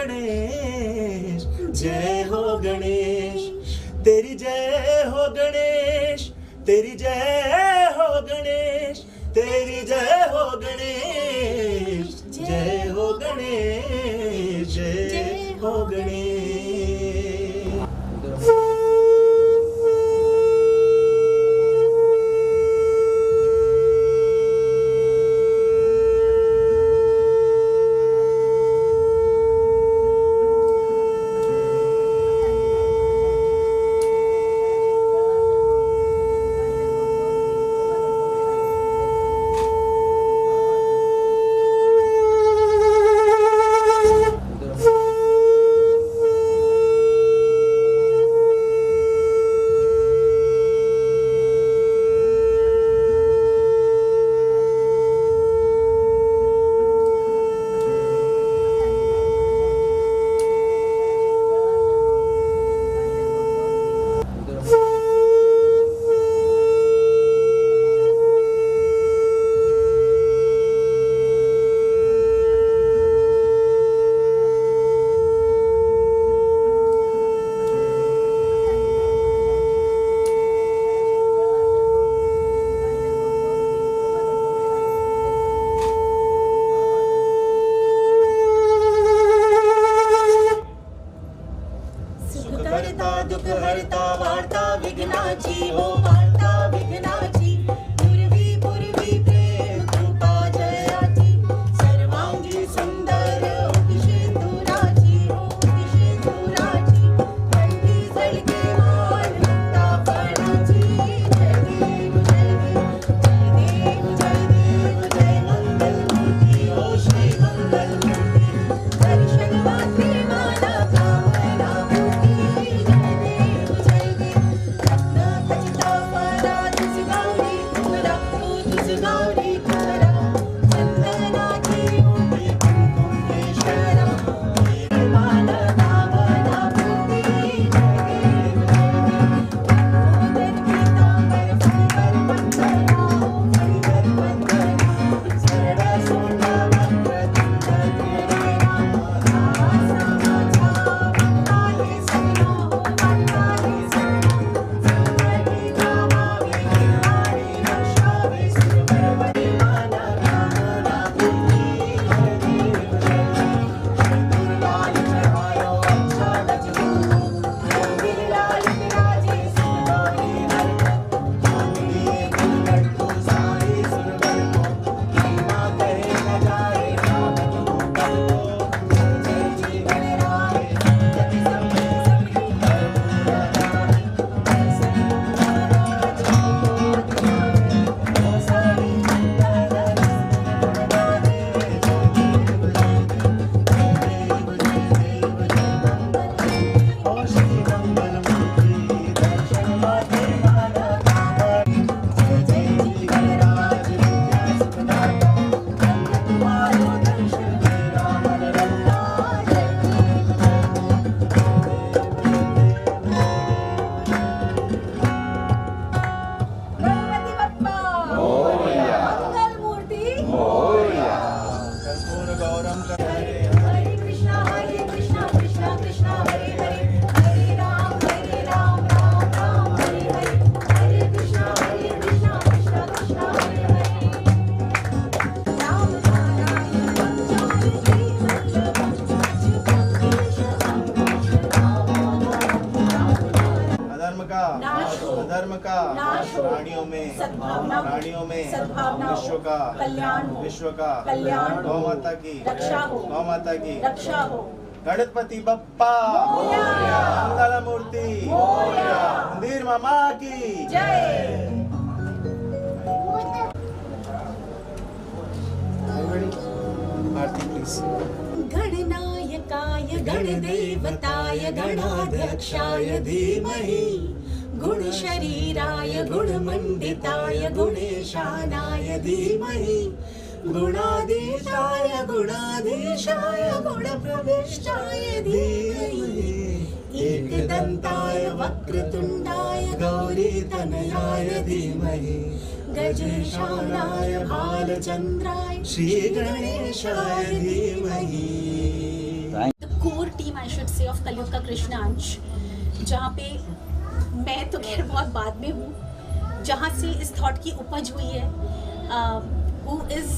गणेश, जय हो गणेश, तेरी जय हो गणेश, तेरी जय हो गणेश, तेरी जय हो गणेश, जय हो गणेश, जय हो गणेश। दुख हरता वार्ता विघ्नाची हो वार्ता विघ्नाची पूर्वी प्रेम कृपा जयाची सर्वांगी सुंदर सिंदुराची हो सिंदुराची कंठी झळके मान मुक्ता फळाची जय देव जय देव जय देव जय देव जय मंगल मूर्ती हो श्री मंगल मूर्ती दर्शन मात्रे माना कामना अधर्म का प्राणियों में विश्व का कल्याण गौ माता की रक्षा हो गणपति बप्पा मंगल मूर्ति मंदिर मामा की जय। आरती प्लीज। गणनायकाय गणदेवताय गणाध्यक्षाय धीमहि गुणशरीराय गुणमण्डिताय गुणेशानाय धीमहि गुणाधीशाय गुणप्रविष्टाय धीमहि एकदन्ताय वक्रतुण्डाय गौरीतनयाय धीमहि गजेशानाय भालचन्द्राय श्रीगणेशाय धीमहि। ऑफ कलयुग का कृष्णांश, जहाँ पे मैं तो खैर बहुत बाद में हूँ, जहाँ से इस थॉट की उपज हुई है, हु इज़,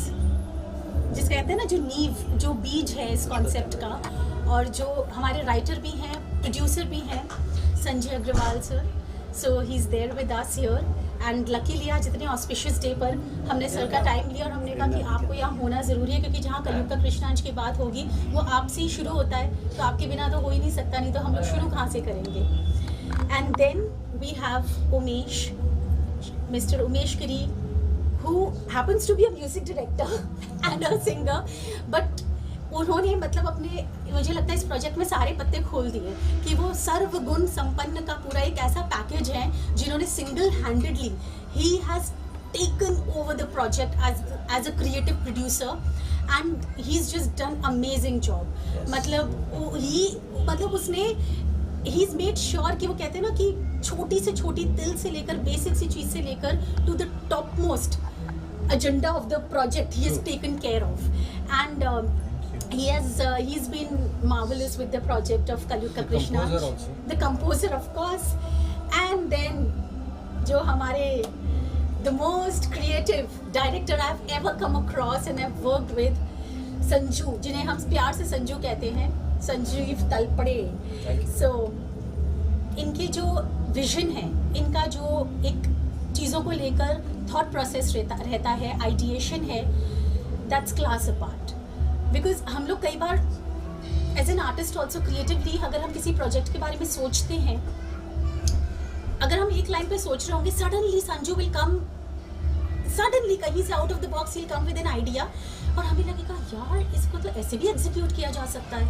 जिस कहते हैं ना, जो नींव, जो बीज है इस कॉन्सेप्ट का, और जो हमारे राइटर भी हैं, प्रोड्यूसर भी हैं, Sanjay Agarwal sir. So he is there with us here, and luckily आज इतने ऑस्पिशियस डे पर हमने सर का टाइम लिया और हमने कहा कि आपको यहाँ होना ज़रूरी है, क्योंकि जहाँ कलयुग का कृष्णांश की बात होगी वो आपसे ही शुरू होता है, तो आपके बिना तो हो ही नहीं सकता, नहीं तो हम लोग शुरू कहाँ से करेंगे. And then we have Umesh, mister Umesh Giri, who happens to be a music director and a singer, but उन्होंने मतलब अपने, मुझे लगता है इस प्रोजेक्ट में सारे पत्ते खोल दिए कि वो सर्वगुण संपन्न का पूरा एक ऐसा पैकेज है जिन्होंने single handedly, he has taken over the project as a creative producer, and he is just done amazing job. मतलब उसने, ही इज़ मेड श्योर कि वो कहते हैं ना कि छोटी से छोटी तिल से लेकर बेसिक सी चीज़ से लेकर to the top most agenda of the project he has taken care of, and he's been marvelous with the project of Kalyug Ka Krishna, the composer of course, and then jo hamare the most creative director I've ever come across and I've worked with, Sanju, जिन्हें हम प्यार से संजू कहते हैं, Sanjeev Talpade. So इनके जो vision है, इनका जो एक चीज़ों को लेकर थॉट प्रोसेस रहता है, आइडिएशन है, दैट्स क्लास अपार्ट. बिकॉज हम लोग कई बार as an artist also creatively, अगर हम किसी प्रोजेक्ट के बारे में सोचते हैं, अगर हम एक लाइन पे सोच रहे होंगे, suddenly Sanju will come, suddenly कहीं से out of the box he come with an idea, और हमें लगेगा यार इसको तो ऐसे भी एग्जीक्यूट किया जा सकता है.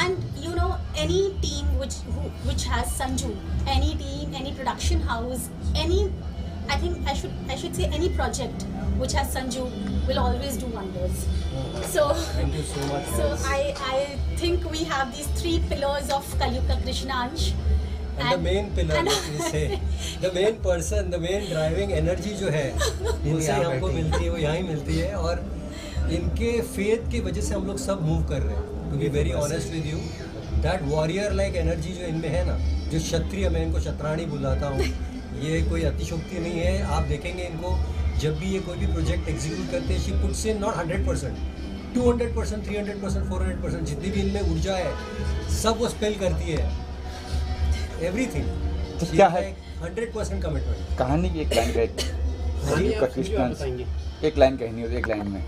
And you know, any team which has Sanju, any team, any production house, any, I think I should say any project which has Sanju will always do wonders. So thank you so much. So I think we have these three pillars of Kalyug Ka Krishnansh. And the main pillar, let me say, the main person, the main driving energy जो है, इनसे हमको मिलती है, वो यहाँ ही मिलती है, और इनके faith की वजह से हम लोग सब move कर रहे हैं. To be very honest with you, that warrior like energy जो इनमें है ना, जो क्षत्रिय, मैं इनको क्षत्राणी बुलाता हूँ, ये कोई अतिशोक्ति नहीं है. आप देखेंगे इनको जब भी ये कोई भी प्रोजेक्ट एग्जीक्यूट करते हैं, शी पुट्स इन नॉट 100%, 200%, 300%, 400%, जितनी भी इनमें ऊर्जा है सब वो स्पेल करती है, एवरीथिंग. तो क्या है 100% कमिटमेंट. कहानी की एक लाइन का कृष्णांश, एक लाइन कहनी होती है, एक लाइन में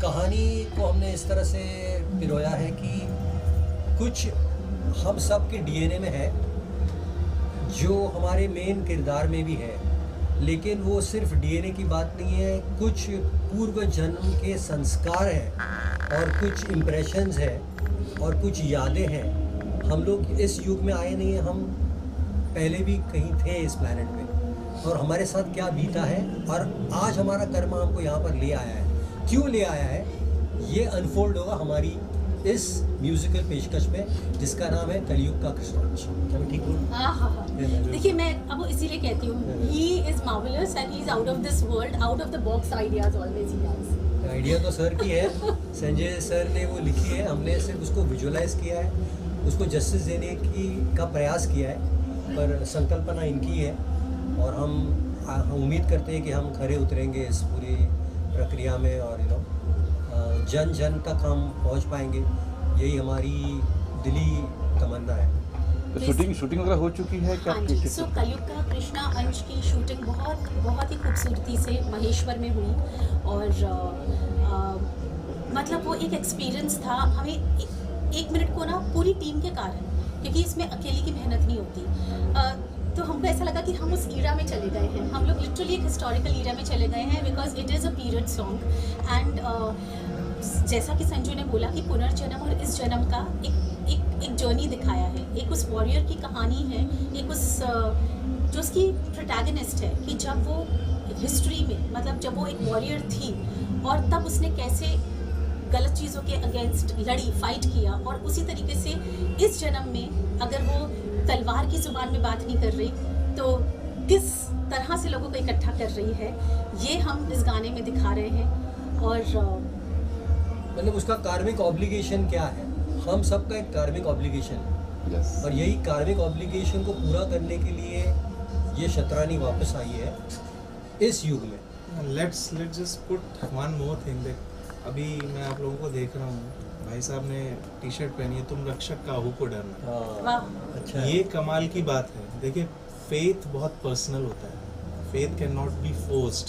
कहानी को हमने इस तरह से पिरोया है कि कुछ हम सब के डीएनए में है, जो हमारे मेन किरदार में भी है, लेकिन वो सिर्फ डीएनए की बात नहीं है, कुछ पूर्व जन्म के संस्कार हैं और कुछ इम्प्रेशंस हैं और कुछ यादें हैं. हम लोग इस युग में आए नहीं हैं, हम पहले भी कहीं थे इस प्लैनेट पे, और हमारे साथ क्या बीता है, और आज हमारा कर्म हमको यहाँ पर ले आया है. क्यों ले आया है, ये अनफोल्ड होगा हमारी इस म्यूजिकल पेशकश में, जिसका नाम है कलयुग का कृष्णांश. क्या मैं ठीक हूँ? देखिए, मैं अब इसीलिए कहती हूँ, he is marvelous and he is out of this world, out of the box ideas always he has. Idea तो सर की है, संजय सर ने वो लिखी है, हमने सिर्फ उसको विजुअलाइज किया है, उसको जस्टिस देने का प्रयास किया है, पर संकल्पना इनकी है, और हम उम्मीद करते हैं कि हम खरे उतरेंगे इस पूरी प्रक्रिया में, और जन जन तक हम पहुंच पाएंगे, यही हमारी दिली तमन्ना है. तो शूटिंग वगैरह हो चुकी है क्या? हाँ जी. सो कलयुग का कृष्णा अंश की शूटिंग बहुत ही खूबसूरती से महेश्वर में हुई, और मतलब वो एक एक्सपीरियंस था. हमें एक मिनट को ना पूरी टीम के कारण, क्योंकि इसमें अकेले की मेहनत नहीं होती, तो हमको ऐसा लगा कि हम उस ईरा में चले गए हैं. हम लोग लिटरली एक हिस्टोरिकल ईरा में चले गए हैं, because it is a period song. And जैसा कि संजू ने बोला कि पुनर्जन्म और इस जन्म का एक जर्नी दिखाया है, एक उस वॉरियर की कहानी है, एक उस जो उसकी प्रोटैगनिस्ट है, कि जब वो हिस्ट्री में, मतलब जब वो एक वॉरियर थी और तब उसने कैसे गलत चीज़ों के अगेंस्ट लड़ी, फाइट किया, और उसी तरीके से इस जन्म में अगर वो तलवार की ज़ुबान में बात नहीं कर रही तो किस तरह से लोगों को इकट्ठा कर रही है, ये हम इस गाने में दिखा रहे हैं. और मतलब उसका कार्मिक ऑब्लिगेशन क्या है, हम सबका एक कार्मिक ऑब्लिगेशन है, यस और यही कार्मिक ऑब्लिगेशन को पूरा करने के लिए ये शतरानी वापस आई है इस युग में। Let's just put one more thing that अभी मैं आप लोगों को देख रहा हूँ, भाई साहब ने टी शर्ट पहनी है, तुम रक्षक काहू को डरना। वाह। अच्छा है। ये कमाल की बात है। देखिए, फेथ बहुत पर्सनल होता है, faith can not be forced.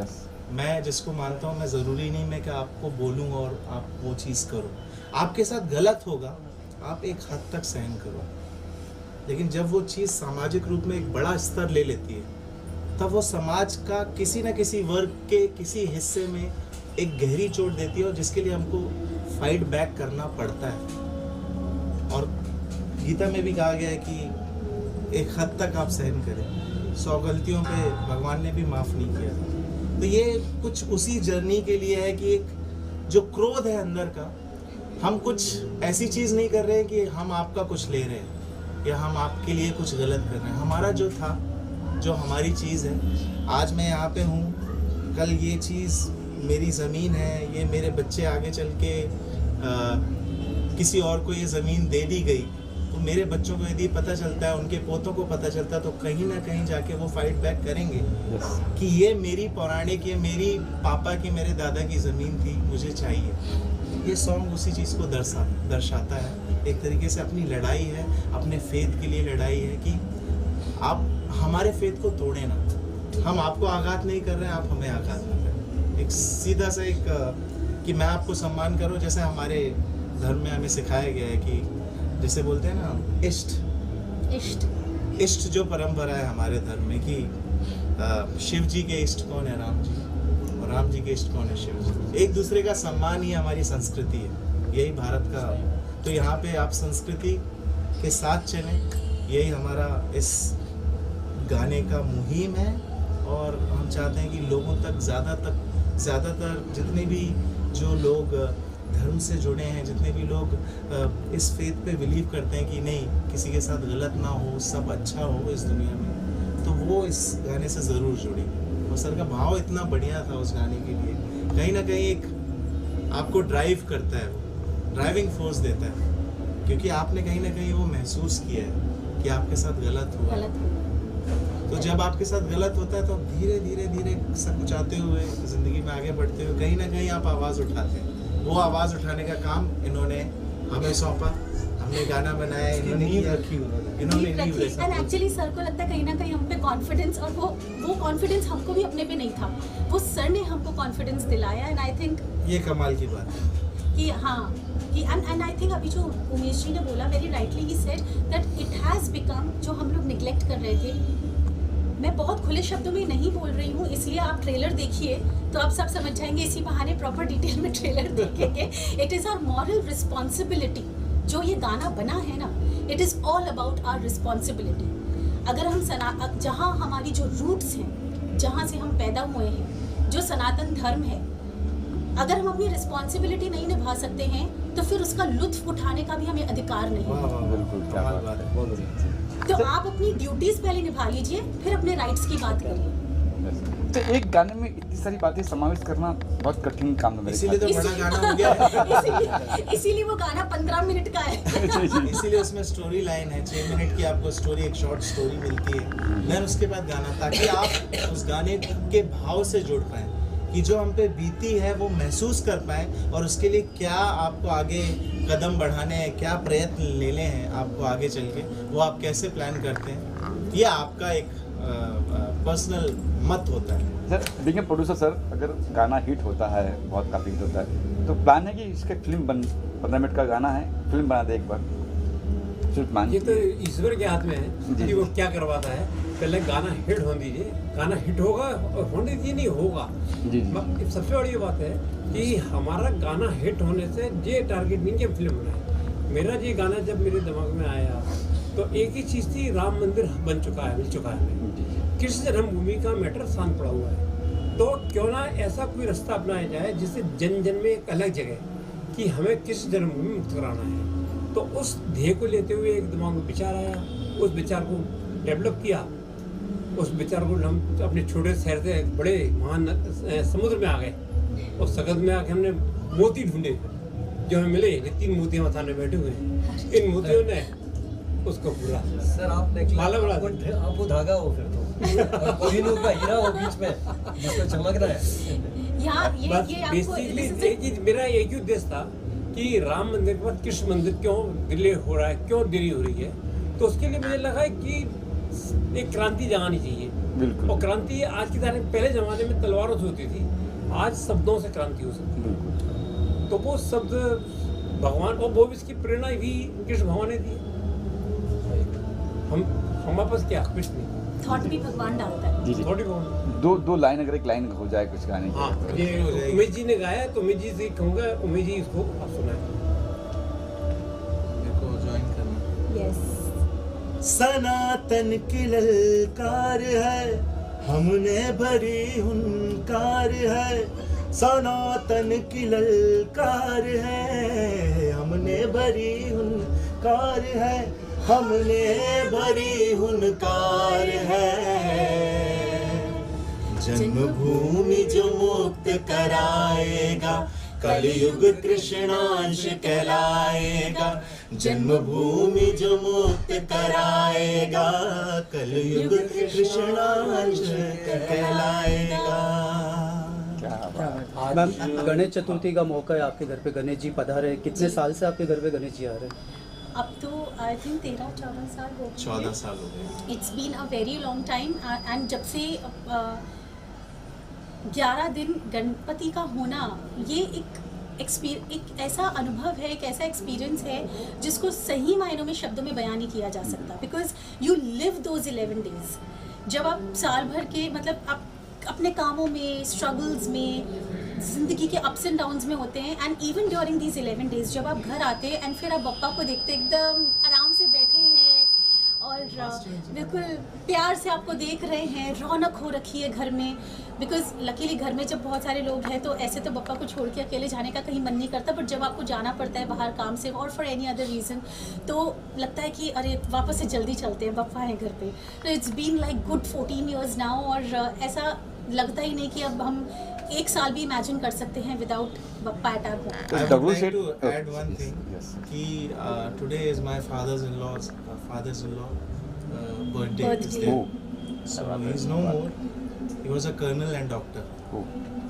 Yes मैं जिसको मानता हूँ, मैं ज़रूरी नहीं मैं कि आपको बोलूँ और आप वो चीज़ करो। आपके साथ गलत होगा, आप एक हद तक सहन करो, लेकिन जब वो चीज़ सामाजिक रूप में एक बड़ा स्तर ले लेती है, तब वो समाज का किसी न किसी वर्ग के किसी हिस्से में एक गहरी चोट देती है, और जिसके लिए हमको फाइट बैक करना पड़ता है। और गीता में भी कहा गया है कि एक हद तक आप सहन करें। 100 गलतियों पे भगवान ने भी माफ़ नहीं किया था। तो ये कुछ उसी जर्नी के लिए है कि एक जो क्रोध है अंदर का, हम कुछ ऐसी चीज़ नहीं कर रहे हैं कि हम आपका कुछ ले रहे हैं या हम आपके लिए कुछ गलत कर रहे हैं। हमारा जो था, जो हमारी चीज़ है, आज मैं यहाँ पे हूँ, कल ये चीज़ मेरी ज़मीन है, ये मेरे बच्चे आगे चल के किसी और को ये ज़मीन दे दी गई, तो मेरे बच्चों को यदि पता चलता है, उनके पोतों को पता चलता है, तो कहीं ना कहीं जाके वो फाइट बैक करेंगे यस कि ये मेरी पौराणिक, ये मेरी पापा की, मेरे दादा की ज़मीन थी, मुझे चाहिए। ये सॉन्ग उसी चीज़ को दर्शाता है। एक तरीके से अपनी लड़ाई है, अपने फेथ के लिए लड़ाई है कि आप हमारे फेथ को तोड़े ना। हम आपको आघात नहीं कर रहे हैं, आप हमें आघात ना करें। एक सीधा सा एक कि मैं आपको सम्मान करूं, जैसे हमारे धर्म में हमें सिखाया गया है कि जैसे बोलते हैं ना, इष्ट जो परंपरा है हमारे धर्म में कि शिव जी के इष्ट कौन है? राम जी, और राम जी के इष्ट कौन है? शिव जी। एक दूसरे का सम्मान ही हमारी संस्कृति है, यही भारत का। तो यहाँ पे आप संस्कृति के साथ चलें, यही हमारा इस गाने का मुहिम है। और हम चाहते हैं कि लोगों तक ज़्यादातर जितने भी जो लोग धर्म से जुड़े हैं, जितने भी लोग इस फेथ पे बिलीव करते हैं कि नहीं, किसी के साथ गलत ना हो, सब अच्छा हो इस दुनिया में, तो वो इस गाने से ज़रूर जुड़े। और सर का भाव इतना बढ़िया था उस गाने के लिए, कहीं ना कहीं एक आपको ड्राइव करता है, वो ड्राइविंग फोर्स देता है, क्योंकि आपने कहीं ना कहीं वो महसूस किया है कि आपके साथ गलत हुआ। तो जब आपके साथ गलत होता है, तो धीरे धीरे सकुचाते हुए ज़िंदगी में आगे बढ़ते हुए कहीं ना कहीं आप आवाज़ उठाते हैं। वो आवाज़ उठाने का काम इन्होंने हमें सौंपा, हमने गाना बनाया, इन्होंने नींव रखी। एंड एक्चुअली सर को लगता है कहीं ना कहीं हम पे कॉन्फिडेंस, और वो कॉन्फिडेंस हमको भी अपने पे नहीं था, वो सर ने हमको कॉन्फिडेंस दिलाया। एंड आई थिंक ये कमाल की बात है कि हाँ कि एंड आई थिंक अभी जो उमेश जी ने बोला, very rightly he said that it has become, जो हम लोग निगलेक्ट कर रहे थे। मैं बहुत खुले शब्दों में नहीं बोल रही हूँ, इसलिए आप ट्रेलर देखिए तो आप सब समझ जाएंगे। इसी बहाने प्रॉपर डिटेल में ट्रेलर देखेंगे। It is our moral responsibility, जो ये गाना बना है ना, it is all about our responsibility. अगर हम जहाँ हमारी जो रूट्स हैं, जहाँ से हम पैदा हुए हैं, जो सनातन धर्म है, अगर हम अपनी रिस्पॉन्सिबिलिटी नहीं निभा सकते हैं, तो फिर उसका लुत्फ उठाने का भी हमें अधिकार नहीं है। बिल्कुल, क्या कमाल बात बात है। तो आप अपनी ड्यूटीज पहले निभा लीजिए, फिर अपने राइट्स की बात करिए। तो एक गाने में इतनी सारी बातें समावेश करना बहुत कठिन काम है मेरे इसीलिए ख्याल तो बड़ा गाना हो गया है। इसीलिए वो गाना 15 मिनट का है। इसीलिए उसमें स्टोरी लाइन है, 6 मिनट की आपको स्टोरी, एक शॉर्ट स्टोरी मिलती है, देन उसके बाद गाना, ताकि आप उस गाने के भाव से जुड़ पाएं, कि जो हम पे बीती है वो महसूस कर पाएं, और उसके लिए क्या आपको आगे कदम बढ़ाने हैं, क्या प्रयत्न लेने हैं आपको आगे चल के, वो आप कैसे प्लान करते हैं, ये आपका एक पर्सनल मत होता है। Sir being a producer sir, अगर गाना हिट होता है, बहुत काफ़ी हिट होता है, तो प्लान है कि इसका फिल्म 15 मिनट का गाना है, फिल्म बना दे एक बार, सिर्फ मान। ये तो ईश्वर के हाथ में है कि वो क्या करवाता है। पहले गाना हिट होने दीजिए, गाना हिट होगा और होने दीजिए, नहीं होगा। जी सबसे बड़ी बात है कि हमारा गाना हिट होने से ये टारगेट नहीं कि हम फिल्म बनाए। मेरा ये गाना जब मेरे दिमाग में आया तो एक ही चीज़ थी, राम मंदिर बन चुका है, मिल चुका है हमें, कृष्ण जन्मभूमि का मैटर शांत पड़ा हुआ है, तो क्यों ना ऐसा कोई रास्ता अपनाया जाए जिससे जन जन में एक अलग जगह कि हमें कृष्ण जन्मभूमि मुक्त कराना है। तो उस ध्येय को लेते हुए एक दिमाग में विचार आया, उस विचार को डेवलप किया, उस विचार को हम अपने छोटे शहर से बड़े महान समुद्र में आ गए, और सगद में आके हमने मोती ढूंढे, जो हमें मिले, ये 3 मूर्तियां मथाने बैठे हुए हैं, इन मूर्तियों ने उसको पूरा सर आपने माला बना आप वो धागा हो फिर तो और कोहिनूर का हीरा हो बीच में जिसको चमक रहा है। यहाँ बस ये आपको बेसिकली this is एक चीज, मेरा एक ही उद्देश्य था कि राम मंदिर के बाद कृष्ण मंदिर क्यों डिले हो रहा है, क्यों देरी हो रही है, तो उसके लिए मुझे लगा कि एक क्रांति जगानी चाहिए। बिल्कुल। और क्रांति आज की तारीख में, पहले जमाने में तलवारों से होती थी, आज शब्दों से क्रांति हो सकती है। बिल्कुल। तो वो शब्द भगवान, और वो भी इसकी प्रेरणा भी कृष्ण भगवान ने दी। हम हमारे पास क्या कुछ नहीं, थॉट भी भगवान डालता है। जी जी। थोड़ी बहुत। दो लाइन, अगर एक लाइन हो जाए कुछ गाने की। हाँ, हो ये जाएगी। उमेश जी ने गाया, तो उमेश जी से कहूँगा, उमेश जी इसको आप सुनाए। मेरे को ज्वाइन करना। यस। सनातन की ललकार है, हमने भरी हुनकार है। सनातन की ललकार है, हमने भरी हुनकार है, हमने भरी हुनकार है। जन्मभूमि जो मुक्त कराएगा, कलयुग कृष्णांश कहलाएगा। जन्मभूमि जो मुक्त कराएगा, कलयुग कृष्णांश कहलाएगा। क्या बात। मैम, गणेश चतुर्थी का मौका है, आपके घर पे गणेश जी पधारे। कितने साल से आपके घर पे गणेश जी आ रहे हैं? अब तो आई थिंक 13-14 साल हो गए। 14 साल हो गए। It's been a very long time and जब से 11 दिन गणपति का होना, ये एक ऐसा अनुभव है, एक ऐसा एक्सपीरियंस है जिसको सही मायनों में शब्दों में बयान नहीं किया जा सकता। Because you live those 11 days. जब आप साल भर के, मतलब आप अपने कामों में, स्ट्रगल्स में, ज़िंदगी के अप्स एंड डाउन्स में होते हैं, and even during these 11 days जब आप घर आते हैं एंड फिर आप बप्पा को देखते एकदम आराम से बैठे हैं और बिल्कुल प्यार से आपको देख रहे हैं, रौनक हो रखी है घर में। बिकॉज लकीली घर में जब बहुत सारे लोग हैं तो ऐसे तो बप्पा को छोड़ के अकेले जाने का कहीं मन नहीं करता, बट जब आपको जाना पड़ता है बाहर काम से और फॉर एनी अदर रीज़न, तो लगता है कि अरे वापस से जल्दी चलते हैं, बप्पा हैं घर पे। तो it's been like good 14 years now, और ऐसा लगता ही नहीं कि अब हम एक साल भी इमेजिन कर सकते हैं without Bappa at our home. I would Double like set- to add one thing. Yes. कि today is my father-in-law birthday. Is Birthday. there. Oh. So he is no more. He was a colonel and doctor. Oh.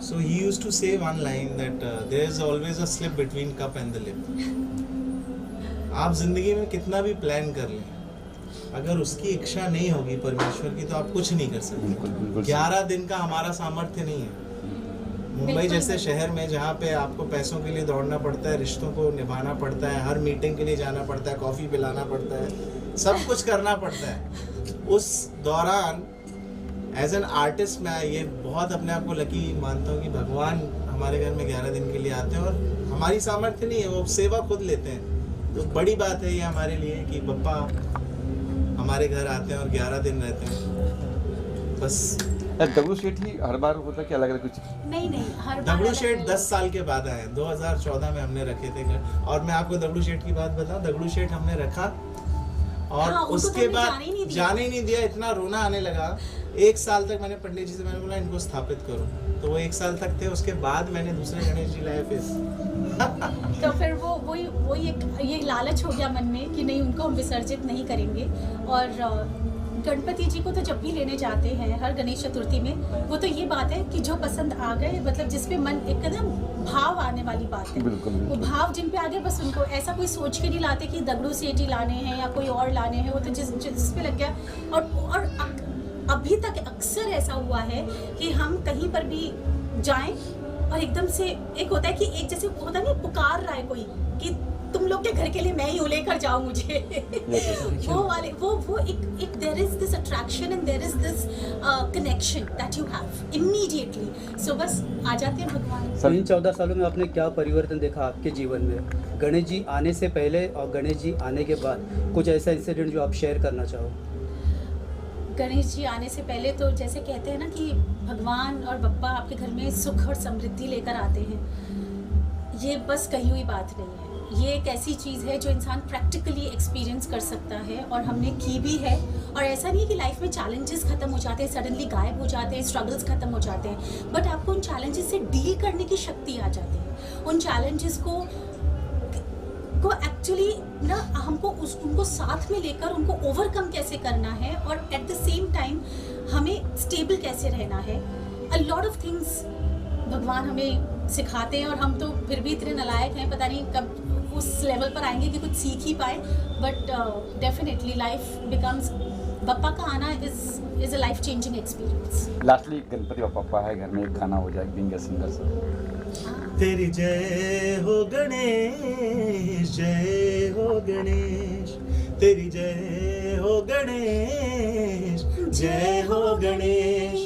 So he used to say one line that there is always a slip between cup and the lip. आप जिंदगी में कितना भी plan कर लें, अगर उसकी इच्छा नहीं होगी परमेश्वर की, तो आप कुछ नहीं कर सकते। बिल्कुल, बिल्कुल। 11 दिन का हमारा सामर्थ्य नहीं है। मुंबई बिल्कुल जैसे नहीं। शहर में जहाँ पे आपको पैसों के लिए दौड़ना पड़ता है, रिश्तों को निभाना पड़ता है, हर मीटिंग के लिए जाना पड़ता है, कॉफ़ी पिलाना पड़ता है, सब कुछ करना पड़ता है। उस दौरान एज एन आर्टिस्ट मैं ये बहुत अपने आप को लकी मानता हूँ कि भगवान हमारे घर में 11 दिन के लिए आते हैं और हमारी सामर्थ्य नहीं है, वो सेवा खुद लेते हैं। तो बड़ी बात है ये हमारे लिए कि पप्पा हमारे घर आते हैं और 11 दिन रहते हैं। बस डब्ल्यू सेठ ही हर बार होता है कि अलग अलग कुछ? नहीं, हर बार डब्लू अलग शेठ अलग। 10 साल के बाद आए, 2014 में हमने रखे थे घर। और मैं आपको डब्लू शेठ की बात बताऊं, डब्लू शेठ हमने रखा और हाँ, उनको तो उसके हमने बाद जाने ही नहीं दिया। जाने ही नहीं दिया। इतना रोना आने लगा। 1 साल तक मैंने पंडित जी से मैंने बोला इनको स्थापित करो, तो वो 1 साल तक थे। उसके बाद मैंने दूसरे गणेश जी लाए फिर। तो फिर वही एक ये लालच हो गया मन में कि नहीं, उनको हम विसर्जित नहीं करेंगे। और गणपति जी को तो जब भी लेने जाते हैं हर गणेश चतुर्थी में, वो तो ये बात है कि जो पसंद आ गए, मतलब जिसपे मन एक ना भाव आने वाली बात है। बिल्कुल, वो बिल्कुल। भाव जिन पे आ गए, बस उनको ऐसा कोई सोच के नहीं लाते कि दगड़ू सेठ ही लाने हैं या कोई और लाने हैं। वो तो जिस पे लग गया। और अभी तक अक्सर ऐसा हुआ है कि हम कहीं पर भी जाएं और एकदम से एक होता है कि एक जैसे होता है नहीं, पुकार रहा है कोई कि तुम लोग के घर के लिए मैं ही हूँ, लेकर जाओ मुझे। वो वाले वो एक there is this attraction and there is this connection that you have immediately. So बस आ जाते हैं भगवान। सर, इन 14 सालों में आपने क्या परिवर्तन देखा आपके जीवन में, गणेश जी आने से पहले और गणेश जी आने के बाद? कुछ ऐसा इंसिडेंट जो आप शेयर करना चाहो? गणेश जी आने से पहले तो जैसे कहते हैं ना कि भगवान और बप्पा आपके घर में सुख और समृद्धि लेकर आते हैं, ये बस कही हुई बात नहीं है। ये एक ऐसी चीज़ है जो इंसान प्रैक्टिकली एक्सपीरियंस कर सकता है, और हमने की भी है। और ऐसा नहीं कि लाइफ में चैलेंजेस ख़त्म हो जाते हैं, सडनली गायब हो जाते हैं, स्ट्रगल्स ख़त्म हो जाते हैं, बट आपको उन चैलेंजेस से डील करने की शक्ति आ जाती है। उन चैलेंजेस को को एक्चुअली ना हमको उनको साथ में लेकर उनको ओवरकम कैसे करना है और एट द सेम टाइम हमें स्टेबल कैसे रहना है। अ लॉट ऑफ थिंग्स भगवान हमें सिखाते हैं और हम तो फिर भी इतने नालायक हैं, पता नहीं कब उस लेवल पर आएंगे कि कुछ सीख ही पाए। But definitely life becomes, Bappa का आना is a life changing experience. Lastly Ganpati Bappa है घर में, एक गाना हो जाए बिंग सिंगर से। तेरी जय हो गणेश, जय हो गणेश, तेरी जय हो गणेश, जय हो गणेश,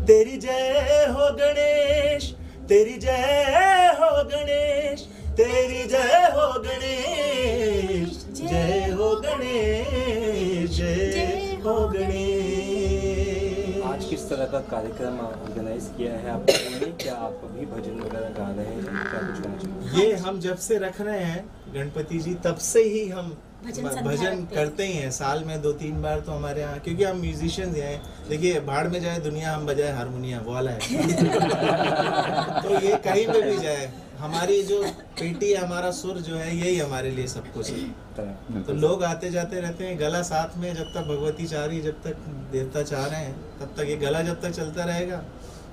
तेरी जय हो गणेश, तेरी जय हो गणेश, तेरी जय हो गणेश, जय हो गणेश, जय हो गणेश। आज किस तरह का कार्यक्रम ऑर्गेनाइज किया है आपने? बोलिए, क्या आप अभी भजन वगैरह गा रहे हैं, क्या कुछ कहना चाहिए? ये हम जब से रख रहे हैं गणपति जी, तब से ही हम भजन संध्या भजन रखते हैं। करते ही हैं। साल में 2-3 बार तो हमारे यहाँ, क्योंकि हम म्यूजिशियंस हैं। देखिए, भाड़ में जाए दुनिया, हम बजाए हारमोनियम, वो वाला है। तो ये कहीं पे भी जाए, हमारी जो पेटी है, हमारा सुर जो है, यही हमारे लिए सब कुछ है। तो लोग आते जाते रहते हैं, गला साथ में, जब तक भगवती चाह रही है, जब तक देवता चाह रहे हैं, तब तक ये गला जब तक चलता रहेगा,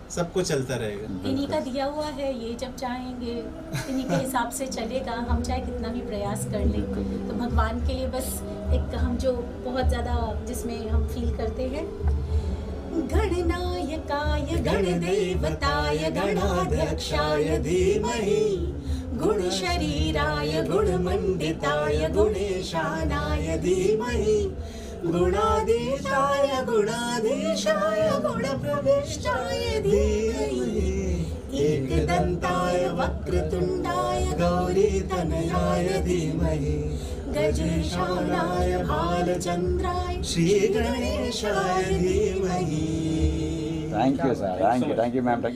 सब कुछ चलता रहेगा। इन्हीं का दिया हुआ है ये, जब चाहेंगे इन्हीं के हिसाब से चलेगा। हम चाहे कितना भी प्रयास कर लें, तो भगवान के लिए बस एक हम जो बहुत ज़्यादा जिसमें हम फील करते हैं, गणनायकाय गणदेवताय गणाध्यक्षाय धीमहि गुणशरीराय गुणमण्डिताय गुणेशानाय धीमहि गुणाधीशाय गुणाधीशाय गुणप्रविष्टाय धीमहि एकदन्ताय वक्रतुण्डाय गौरीतनयाय धीमहि गजेशानाय भालचन्द्राय श्रीगणेशाय धीमहि। Thank you sir, thank you ma'am, thank you.